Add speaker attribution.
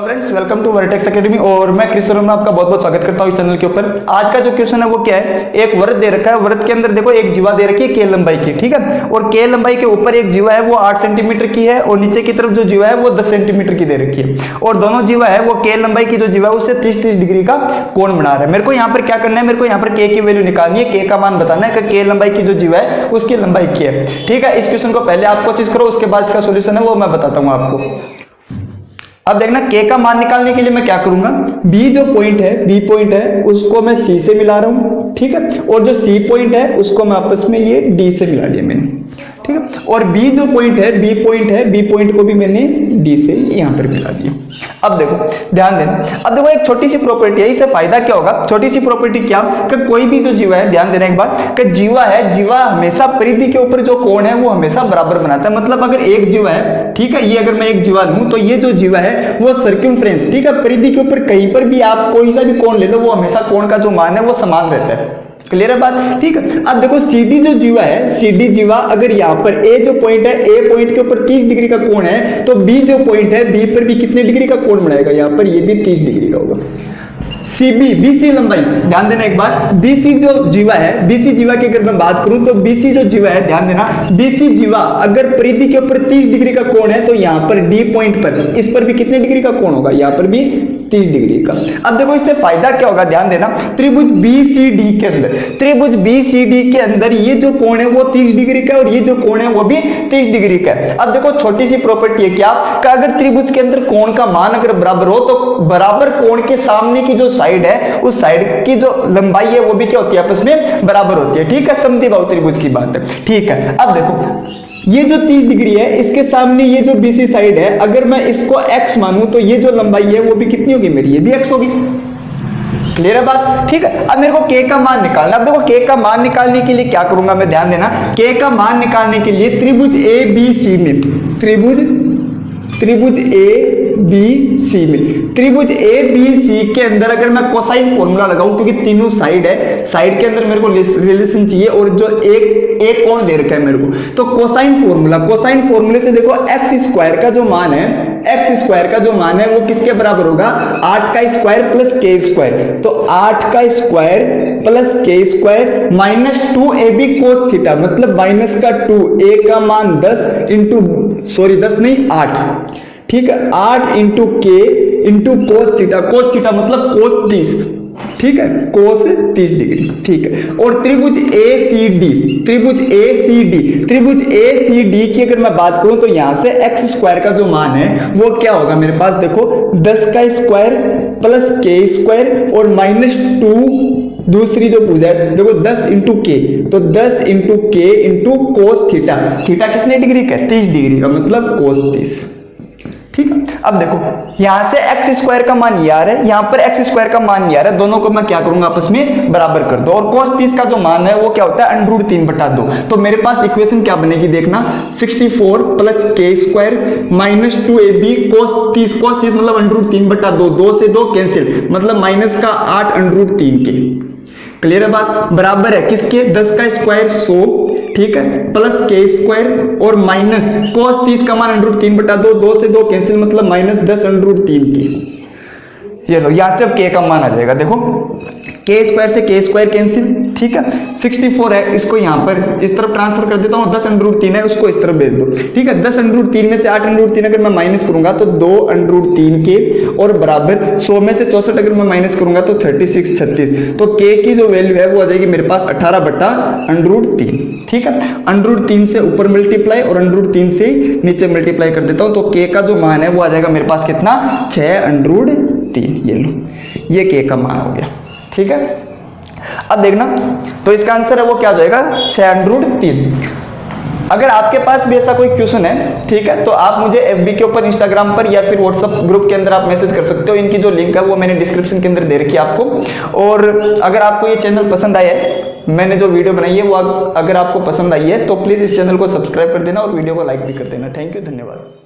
Speaker 1: Hello friends, welcome to Vertex academy और मैं कृष्ण में आपका बहुत बहुत स्वागत करता हूं इस चैनल के ऊपर। आज का जो क्वेश्चन है वो क्या है, एक वृत्त दे रखा है, वृत्त के अंदर देखो एक जीवा दे रखी है के लंबाई की, ठीक है। और के लंबाई के ऊपर एक जीवा है वो 8 सेंटीमीटर की है और नीचे की तरफ जो जीवा है वो 10 सेंटीमीटर की दे रखी है। और दोनों जीवा है वो के लंबाई की जो जीवा है उससे 30-30 डिग्री का कोण बना रहा है। मेरे को यहाँ पर क्या करना है, मेरे को यहाँ पर के की वैल्यू निकालनी है, के का मान बताना है कि के लंबाई की जो जीवा है उसकी लंबाई क्या है, ठीक है। इस क्वेश्चन को पहले आप कोशिश करो, उसके बाद इसका सोल्यूशन है वो मैं बताता हूँ आपको। अब देखना के का मान निकालने के लिए मैं क्या करूंगा, बी जो पॉइंट है, बी पॉइंट है उसको मैं सी से मिला रहा हूं, ठीक है। और जो सी पॉइंट है उसको मैं आपस में ये डी से मिला दिया मैंने, ठीक है। और बी जो पॉइंट है, बी पॉइंट है, बी पॉइंट को भी मैंने डी से यहां पर मिला दिया। अब देखो ध्यान देना, अब देखो एक छोटी सी प्रॉपर्टी है, इससे फायदा क्या होगा, छोटी सी प्रॉपर्टी क्या कि कोई भी जो जीवा है, ध्यान देना एक बात कि जीवा है, जीवा हमेशा परिधि के ऊपर जो कोण है वो हमेशा बराबर बनाता है। मतलब अगर एक जीवा है, ठीक है, ये अगर मैं एक जीवा लूं तो ये जो जीवा है वो सर्कमफ्रेंस, ठीक है, परिधि के ऊपर कहीं पर भी आप कोई सा भी कोण ले लो वो हमेशा कोण का जो मान है वो समान रहता है। क्लियर है बात, ठीक है। अब देखो सीडी जो जीवा है, सीडी जीवा अगर यहाँ पर ए जो पॉइंट है, ए पॉइंट के ऊपर 30 डिग्री का कोण है तो बी जो पॉइंट है, बी पर भी कितने डिग्री का कोण बनाएगा, यहाँ पर ये भी 30 डिग्री का होगा। सीबी, बीसी लंबाई, ध्यान देना एक बार, बीसी जो जीवा है, बीसी जीवा की अगर मैं बात करूं तो बीसी जो जीवा है, ध्यान देना, बीसी जीवा अगर परिधि के ऊपर 30 डिग्री का कोण है तो यहां पर डी पॉइंट पर, इस पर भी कितने डिग्री का कोण होगा, यहां पर भी 30 डिग्री का। अब देखो इससे फायदा क्या होगा, ध्यान देना, त्रिभुज बीसीडी के अंदर, त्रिभुज बीसीडी के अंदर ये जो कोण है वो 30 डिग्री का है और ये जो कोण है वो भी 30 डिग्री का है। अब देखो छोटी सी प्रॉपर्टी है क्या, कि अगर त्रिभुज के अंदर कोण का मान अगर बराबर हो तो बराबर कोण के सामने की जो साइड है उस साइड की जो लंबाई है वो भी क्या होती है, आपस में बराबर होती है, ठीक है। समद्विबाहु त्रिभुज की बात है, ठीक है। अब देखो ये जो 30 डिग्री है इसके सामने ये जो बीसी साइड है, अगर मैं इसको x मानूं तो ये जो लंबाई है वो भी कितनी होगी मेरी, ये भी x होगी। क्लियर है बात, ठीक है। अब मेरे को के का मान निकालना, अब देखो के का मान निकालने के लिए क्या करूंगा मैं, ध्यान देना, के का मान निकालने के लिए त्रिभुज ए बी सी में, त्रिभुज ए बी सी में, त्रिभुज ए बी सी के अंदर अगर मैं कोसाइन फॉर्मूला लगाऊं, क्योंकि तीनों साइड है, साइड के अंदर मेरे को रिलेशन चाहिए और जो एक कोण दे रखा है मेरे को, तो कोसाइन फॉर्मूला, कोसाइन फॉर्मूले से देखो एक्स स्क्वायर का जो मान है, एक्स स्क्वायर का जो मान है वो किसके बराबर होगा, 8 का स्क्वायर प्लस के स्क्वायर। तो 8 का स्क्वायर प्लस के square minus 2ab cos theta, मतलब माइनस का 2, a का मान 10 इंटू, सॉरी 10 नहीं 8, ठीक है, 8 इंटू के into cos theta, cos theta मतलब कोस 30, ठीक है, कोस 30 डिग्री, ठीक है। और त्रिभुज ACD, त्रिभुज ACD, त्रिभुज ACD की अगर मैं बात करूं तो यहां से एक्स स्क्वायर का जो मान है वो क्या होगा मेरे पास, देखो 10 का स्क्वायर प्लस के स्क्वायर और माइनस 2 दूसरी जो पूजा है, देखो 10 इंटू के, तो 10 इंटू के इंटू कोस थीटा, थीटा कितने डिग्री का, 30 डिग्री का, मतलब कोस 30, ठीक है। अब देखो यहां से एक्स स्क्वायर का मान ये आ रहा है, यहां पर एक्स स्क्वायर का मान ये आ रहा है, दोनों को मैं क्या करूंगा आपस में बराबर कर दो। और cos 30 का जो मान है वो क्या होता है, √3/2। तो मेरे पास इक्वेशन क्या बनेगी देखना, 64 प्लस के square minus 2ab cos 30, cos 30 मतलब √3/2, 2 से 2 कैंसिल, मतलब माइनस का 8 √3 के। क्लियर है बात, बराबर है किसके, 10 का स्क्वायर 100, ठीक है, प्लस के स्क्वायर और माइनस cos 30 का मान √3/2, 2 से 2 कैंसिल, मतलब माइनस 10 √3 की। ये लो यहां से अब के का मान आ जाएगा, देखो के स्क्वायर से के स्क्वायर कैंसिल, ठीक है, 64 है, इसको यहां पर इस तरफ ट्रांसफर कर देता हूं, 10 √3 है उसको इस तरफ भेज दो, ठीक है। 10 √3 में से 8 √3 अगर मैं माइनस करूंगा तो 2 √3 के और बराबर 100 में से 64 अगर मैं माइनस करूंगा तो 36 36, तो के की जो वैल्यू है वो आ जाएगी मेरे पास 18/√3, ठीक है। √3 से ऊपर मल्टीप्लाई और √3 से नीचे मल्टीप्लाई कर देता हूं, तो के का जो मान है वो आ जाएगा मेरे पास कितना, 6√3, ये लो ये के का मान हो गया, ठीक है। अब देखना तो इसका आंसर है वो क्या हो जाएगा, 6√3। अगर आपके पास भी ऐसा कोई क्वेश्चन है, ठीक है, तो आप मुझे FB के ऊपर, इंस्टाग्राम पर या फिर व्हाट्सएप ग्रुप के अंदर आप मैसेज कर सकते हो। इनकी जो लिंक है वो मैंने डिस्क्रिप्शन के अंदर दे रखी है आपको। और अगर आपको ये चैनल पसंद आया है, मैंने जो वीडियो बनाई है वो अगर आपको पसंद आई है तो प्लीज इस चैनल को सब्सक्राइब कर देना और वीडियो को लाइक भी कर देना। थैंक यू, धन्यवाद।